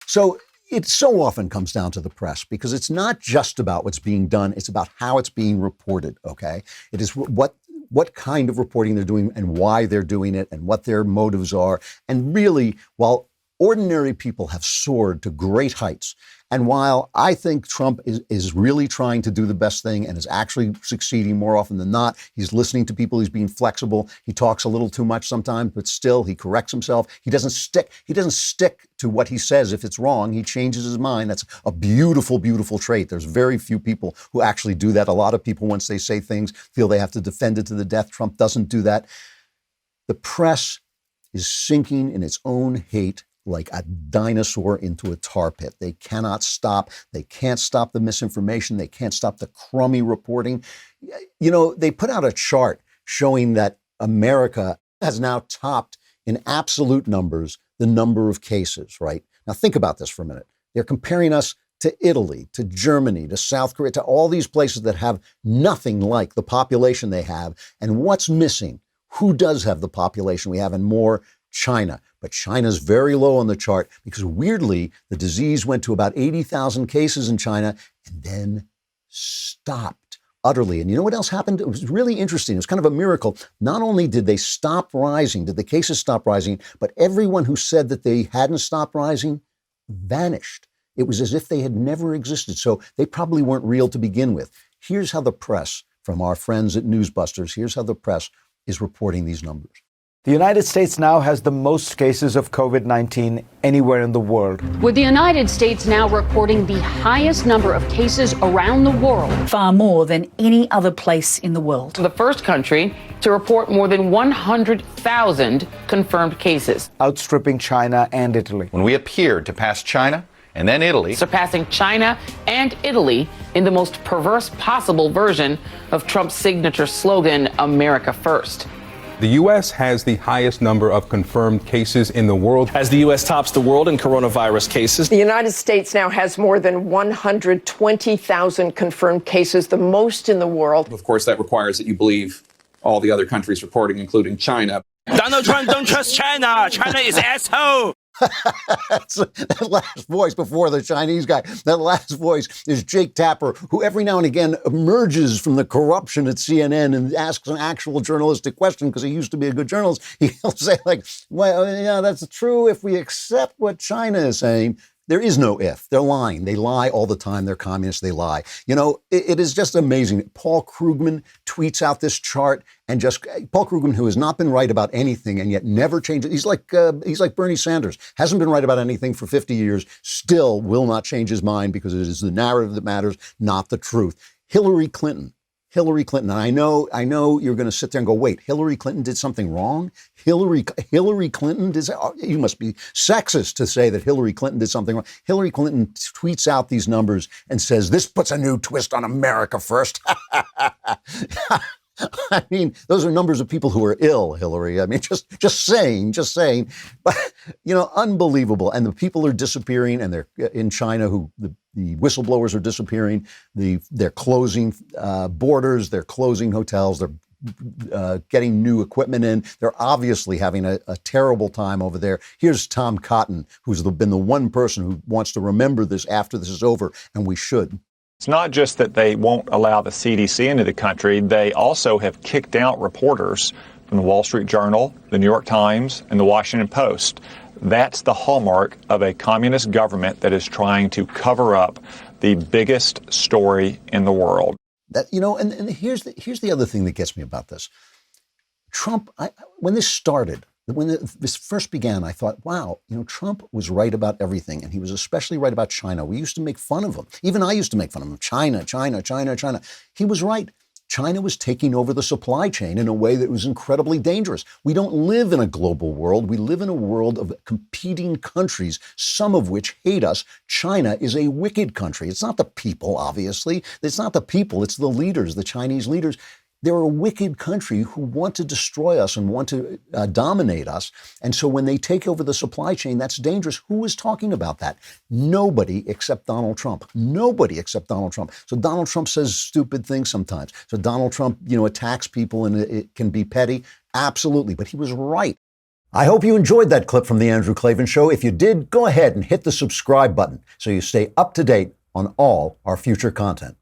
So it so often comes down to the press because it's not just about what's being done. It's about how it's being reported. OK, it is what kind of reporting they're doing and why they're doing it and what their motives are. And really, while ordinary people have soared to great heights, and while I think Trump is really trying to do the best thing and is actually succeeding more often than not, he's listening to people, he's being flexible. He talks a little too much sometimes, but still he corrects himself. He doesn't stick to what he says if it's wrong. He changes his mind. That's a beautiful, beautiful trait. There's very few people who actually do that. A lot of people, once they say things, feel they have to defend it to the death. Trump doesn't do that. The press is sinking in its own hate like a dinosaur into a tar pit. They cannot stop. They can't stop the misinformation. They can't stop the crummy reporting. You know, they put out a chart showing that America has now topped in absolute numbers the number of cases, right? Now think about this for a minute. They're comparing us to Italy, to Germany, to South Korea, to all these places that have nothing like the population they have. And what's missing? Who does have the population we have and more? China. But China's very low on the chart because weirdly, the disease went to about 80,000 cases in China and then stopped utterly. And you know what else happened? It was really interesting. It was kind of a miracle. Not only did they stop rising, did the cases stop rising, but everyone who said that they hadn't stopped rising vanished. It was as if they had never existed. So they probably weren't real to begin with. Here's how the press, from our friends at Newsbusters, here's how the press is reporting these numbers. The United States now has the most cases of COVID-19 anywhere in the world. With the United States now reporting the highest number of cases around the world. Far more than any other place in the world. The first country to report more than 100,000 confirmed cases. Outstripping China and Italy. When we appeared to pass China and then Italy. Surpassing China and Italy in the most perverse possible version of Trump's signature slogan, America First. The U.S. has the highest number of confirmed cases in the world. As the U.S. tops the world in coronavirus cases. The United States now has more than 120,000 confirmed cases, the most in the world. Of course, that requires that you believe all the other countries reporting, including China. Donald Trump, don't trust China. China is asshole. That last voice before the Chinese guy, that last voice is Jake Tapper, who every now and again emerges from the corruption at CNN and asks an actual journalistic question because he used to be a good journalist. He'll say like, well, yeah, that's true if we accept what China is saying. There is no if. They're lying. They lie all the time. They're communists. They lie. You know, it is just amazing. Paul Krugman tweets out this chart and Paul Krugman, who has not been right about anything and yet never changes. He's like Bernie Sanders. Hasn't been right about anything for 50 years. Still will not change his mind because it is the narrative that matters, not the truth. Hillary Clinton. And I know you're going to sit there and go, wait, Hillary Clinton did something wrong? Hillary Clinton did, you must be sexist to say that Hillary Clinton did something wrong. Hillary Clinton tweets out these numbers and says, this puts a new twist on America First. I mean, those are numbers of people who are ill, Hillary. I mean, just saying. But, you know, unbelievable. And the people are disappearing, and they're in China the whistleblowers are disappearing. They're closing borders. They're closing hotels. They're getting new equipment in. They're obviously having a terrible time over there. Here's Tom Cotton, who's been the one person who wants to remember this after this is over, and we should. It's not just that they won't allow the CDC into the country. They also have kicked out reporters from the Wall Street Journal, the New York Times, and the Washington Post. That's the hallmark of a communist government that is trying to cover up the biggest story in the world. That, you know, and here's the other thing that gets me about this. Trump, when this started, when this first began, I thought, wow, you know, Trump was right about everything. And he was especially right about China. We used to make fun of him. Even I used to make fun of him. China. He was right. China was taking over the supply chain in a way that was incredibly dangerous. We don't live in a global world. We live in a world of competing countries, some of which hate us. China is a wicked country. It's not the people, obviously. It's not the people. It's the leaders, the Chinese leaders. They're a wicked country who want to destroy us and want to dominate us. And so when they take over the supply chain, that's dangerous. Who is talking about that? Nobody except Donald Trump. Nobody except Donald Trump. So Donald Trump says stupid things sometimes. So Donald Trump, you know, attacks people and it can be petty. Absolutely. But he was right. I hope you enjoyed that clip from The Andrew Klavan Show. If you did, go ahead and hit the subscribe button so you stay up to date on all our future content.